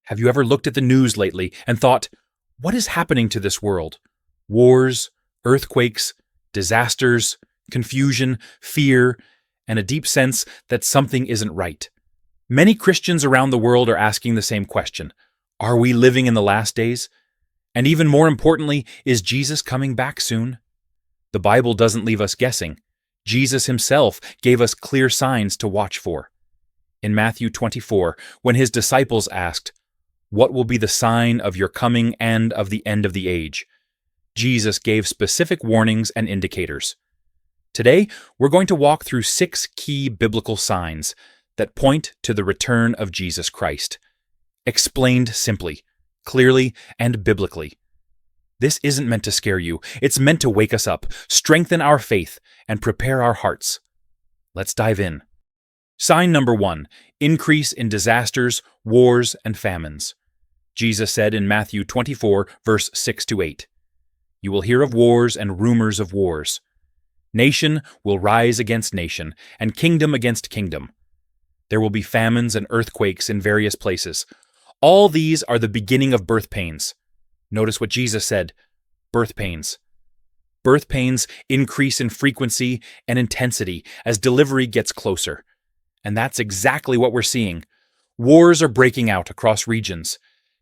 Have you ever looked at the news lately and thought, what is happening to this world? Wars, earthquakes, disasters, confusion, fear, and a deep sense that something isn't right. Many Christians around the world are asking the same question. Are we living in the last days? And even more importantly, is Jesus coming back soon? The Bible doesn't leave us guessing. Jesus himself gave us clear signs to watch for. In Matthew 24, when his disciples asked, "What will be the sign of your coming and of the end of the age?" Jesus gave specific warnings and indicators. Today, we're going to walk through 6 key biblical signs that point to the return of Jesus Christ, explained simply, clearly, and biblically. This isn't meant to scare you. It's meant to wake us up, strengthen our faith, and prepare our hearts. Let's dive in. Sign number 1, increase in disasters, wars, and famines. Jesus said in Matthew 24, verse 6-8, "You will hear of wars and rumors of wars. Nation will rise against nation, and kingdom against kingdom. There will be famines and earthquakes in various places. All these are the beginning of birth pains." Notice what Jesus said, birth pains. Birth pains increase in frequency and intensity as delivery gets closer. And that's exactly what we're seeing. Wars are breaking out across regions.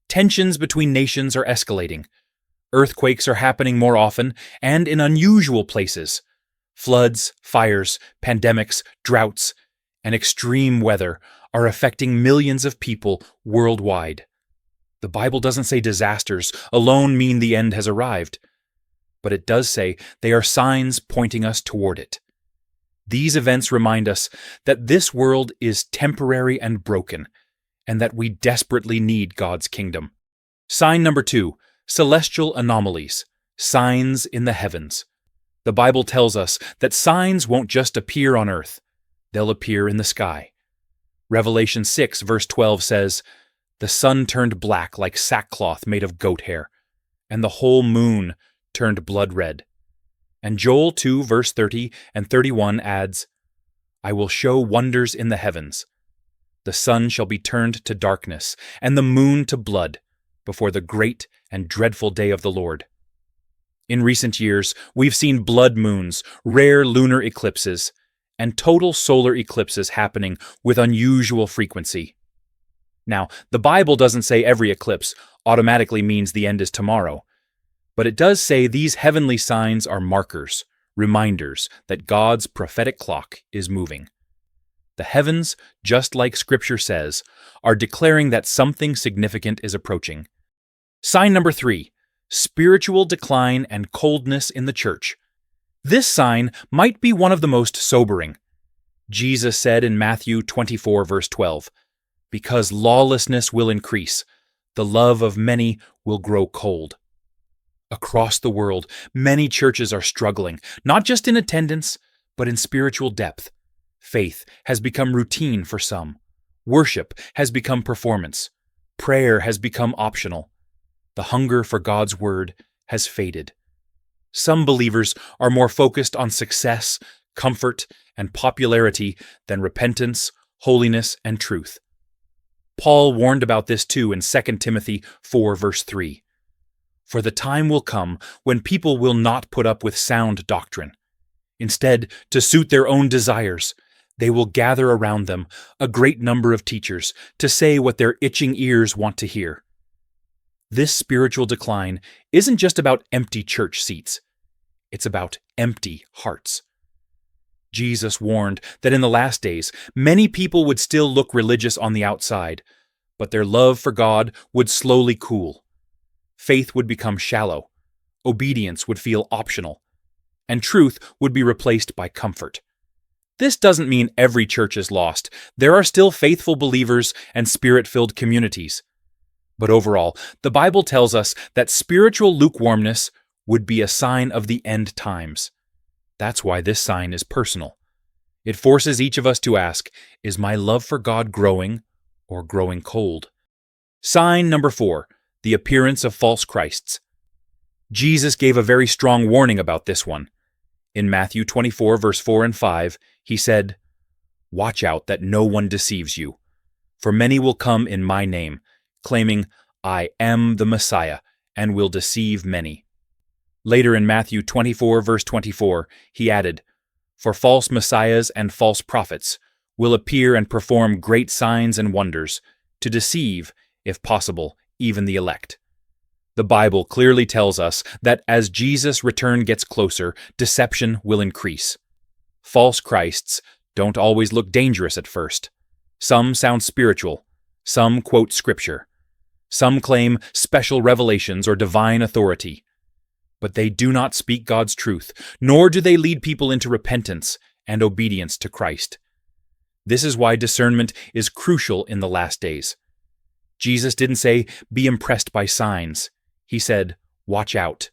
Tensions between nations are escalating. Earthquakes are happening more often and in unusual places. Floods, fires, pandemics, droughts, and extreme weather are affecting millions of people worldwide. The Bible doesn't say disasters alone mean the end has arrived, but it does say they are signs pointing us toward it. These events remind us that this world is temporary and broken, and that we desperately need God's kingdom. Sign number 2, celestial anomalies, signs in the heavens. The Bible tells us that signs won't just appear on earth, they'll appear in the sky. Revelation 6, verse 12 says, "The sun turned black like sackcloth made of goat hair, and the whole moon turned blood red." And Joel 2, verse 30 and 31 adds, "I will show wonders in the heavens. The sun shall be turned to darkness, and the moon to blood, before the great and dreadful day of the Lord." In recent years, we've seen blood moons, rare lunar eclipses, and total solar eclipses happening with unusual frequency. Now, the Bible doesn't say every eclipse automatically means the end is tomorrow, but it does say these heavenly signs are markers, reminders that God's prophetic clock is moving. The heavens, just like Scripture says, are declaring that something significant is approaching. Sign number 3, spiritual decline and coldness in the church. This sign might be one of the most sobering. Jesus said in Matthew 24, verse 12, "Because lawlessness will increase, the love of many will grow cold." Across the world, many churches are struggling, not just in attendance, but in spiritual depth. Faith has become routine for some. Worship has become performance. Prayer has become optional. The hunger for God's word has faded. Some believers are more focused on success, comfort, and popularity than repentance, holiness, and truth. Paul warned about this too in 2 Timothy 4, verse 3. "For the time will come when people will not put up with sound doctrine. Instead, to suit their own desires, they will gather around them a great number of teachers to say what their itching ears want to hear." This spiritual decline isn't just about empty church seats. It's about empty hearts. Jesus warned that in the last days, many people would still look religious on the outside, but their love for God would slowly cool. Faith would become shallow, obedience would feel optional, and truth would be replaced by comfort. This doesn't mean every church is lost. There are still faithful believers and spirit-filled communities. But overall, the Bible tells us that spiritual lukewarmness would be a sign of the end times. That's why this sign is personal. It forces each of us to ask, is my love for God growing or growing cold? Sign number 4, the appearance of false Christs. Jesus gave a very strong warning about this one. In Matthew 24, verse 4 and 5, he said, "Watch out that no one deceives you. For many will come in my name, claiming, "I am the Messiah," and will deceive many. Later in Matthew 24, verse 24, he added, "For false messiahs and false prophets will appear and perform great signs and wonders, to deceive, if possible, even the elect." The Bible clearly tells us that as Jesus' return gets closer, deception will increase. False Christs don't always look dangerous at first. Some sound spiritual. Some quote Scripture. Some claim special revelations or divine authority. But they do not speak God's truth, nor do they lead people into repentance and obedience to Christ. This is why discernment is crucial in the last days. Jesus didn't say, "Be impressed by signs." He said, "Watch out."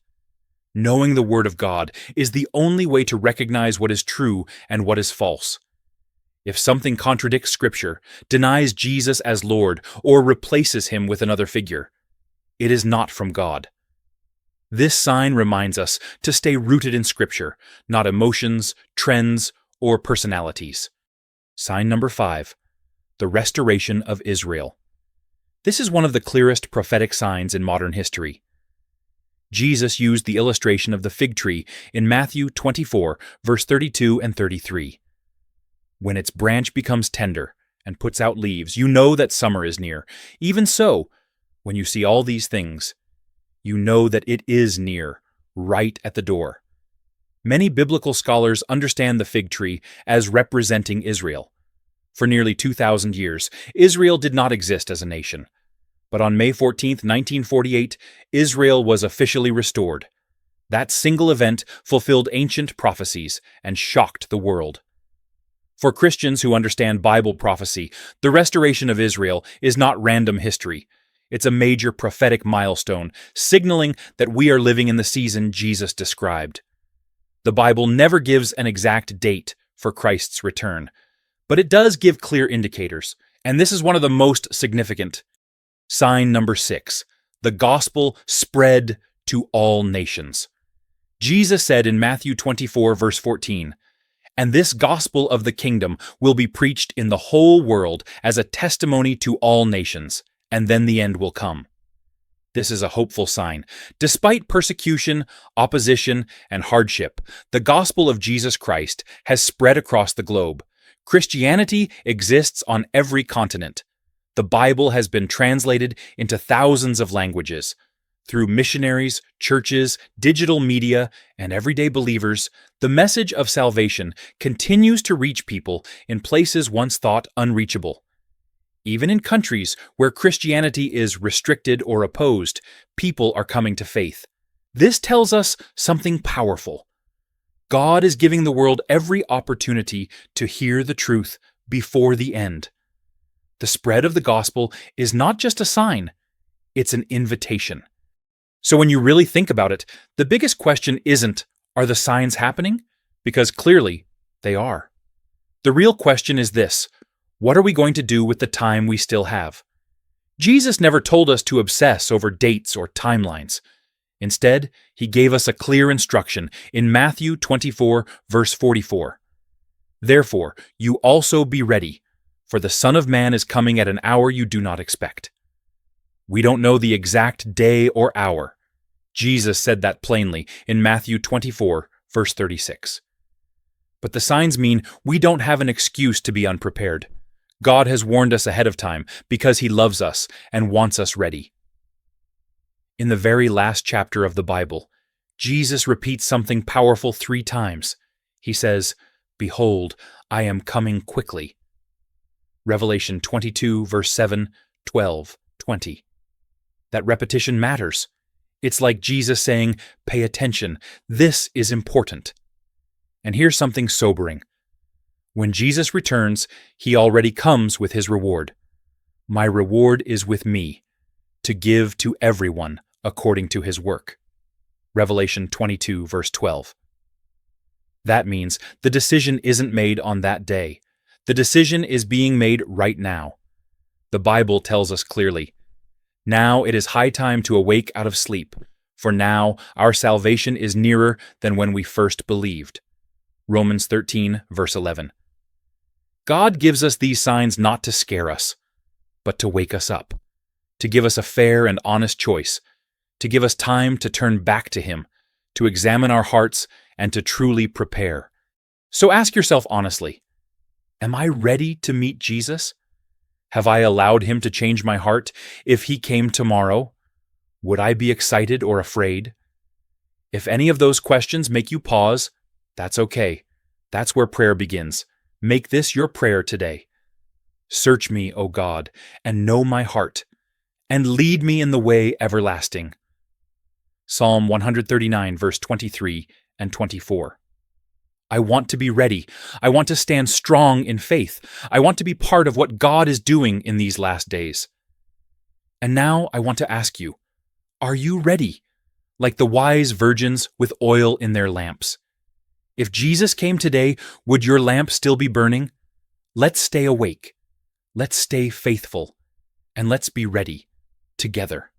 Knowing the Word of God is the only way to recognize what is true and what is false. If something contradicts Scripture, denies Jesus as Lord, or replaces him with another figure, it is not from God. This sign reminds us to stay rooted in Scripture, not emotions, trends, or personalities. Sign number 5, the restoration of Israel. This is one of the clearest prophetic signs in modern history. Jesus used the illustration of the fig tree in Matthew 24, verse 32 and 33. When its branch becomes tender and puts out leaves, you know that summer is near. Even so, when you see all these things, you know that it is near, right at the door. Many biblical scholars understand the fig tree as representing Israel. For nearly 2,000 years, Israel did not exist as a nation. But on May 14, 1948, Israel was officially restored. That single event fulfilled ancient prophecies and shocked the world. For Christians who understand Bible prophecy, the restoration of Israel is not random history. It's a major prophetic milestone, signaling that we are living in the season Jesus described. The Bible never gives an exact date for Christ's return, but it does give clear indicators, and this is one of the most significant. Sign number 6, the gospel spread to all nations. Jesus said in Matthew 24, verse 14, "And this gospel of the kingdom will be preached in the whole world as a testimony to all nations, and then the end will come." This is a hopeful sign. Despite persecution, opposition, and hardship, the gospel of Jesus Christ has spread across the globe. Christianity exists on every continent. The Bible has been translated into thousands of languages. Through missionaries, churches, digital media, and everyday believers, the message of salvation continues to reach people in places once thought unreachable. Even in countries where Christianity is restricted or opposed, people are coming to faith. This tells us something powerful. God is giving the world every opportunity to hear the truth before the end. The spread of the gospel is not just a sign, it's an invitation. So when you really think about it, the biggest question isn't, are the signs happening? Because clearly, they are. The real question is this: what are we going to do with the time we still have? Jesus never told us to obsess over dates or timelines. Instead, he gave us a clear instruction in Matthew 24, verse 44. "Therefore, you also be ready, for the Son of Man is coming at an hour you do not expect." We don't know the exact day or hour. Jesus said that plainly in Matthew 24, verse 36. But the signs mean we don't have an excuse to be unprepared. God has warned us ahead of time because he loves us and wants us ready. In the very last chapter of the Bible, Jesus repeats something powerful 3 times. He says, "Behold, I am coming quickly." Revelation 22, verse 7, 12, 20. That repetition matters. It's like Jesus saying, "Pay attention. This is important." And here's something sobering. When Jesus returns, he already comes with his reward. "My reward is with me, to give to everyone according to his work." Revelation 22, verse 12. That means the decision isn't made on that day. The decision is being made right now. The Bible tells us clearly, "Now it is high time to awake out of sleep, for now our salvation is nearer than when we first believed." Romans 13, verse 11. God gives us these signs not to scare us, but to wake us up. to give us a fair and honest choice, to give us time to turn back to Him, to examine our hearts, and to truly prepare. So ask yourself honestly, am I ready to meet Jesus? Have I allowed Him to change my heart? If He came tomorrow, would I be excited or afraid? If any of those questions make you pause, that's okay. That's where prayer begins. Make this your prayer today. Search me, O God, and know my heart, and lead me in the way everlasting. Psalm 139, verse 23 and 24. I want to be ready. I want to stand strong in faith. I want to be part of what God is doing in these last days. And now I want to ask you, are you ready? Like the wise virgins with oil in their lamps. If Jesus came today, would your lamp still be burning? Let's stay awake. Let's stay faithful. And let's be ready together.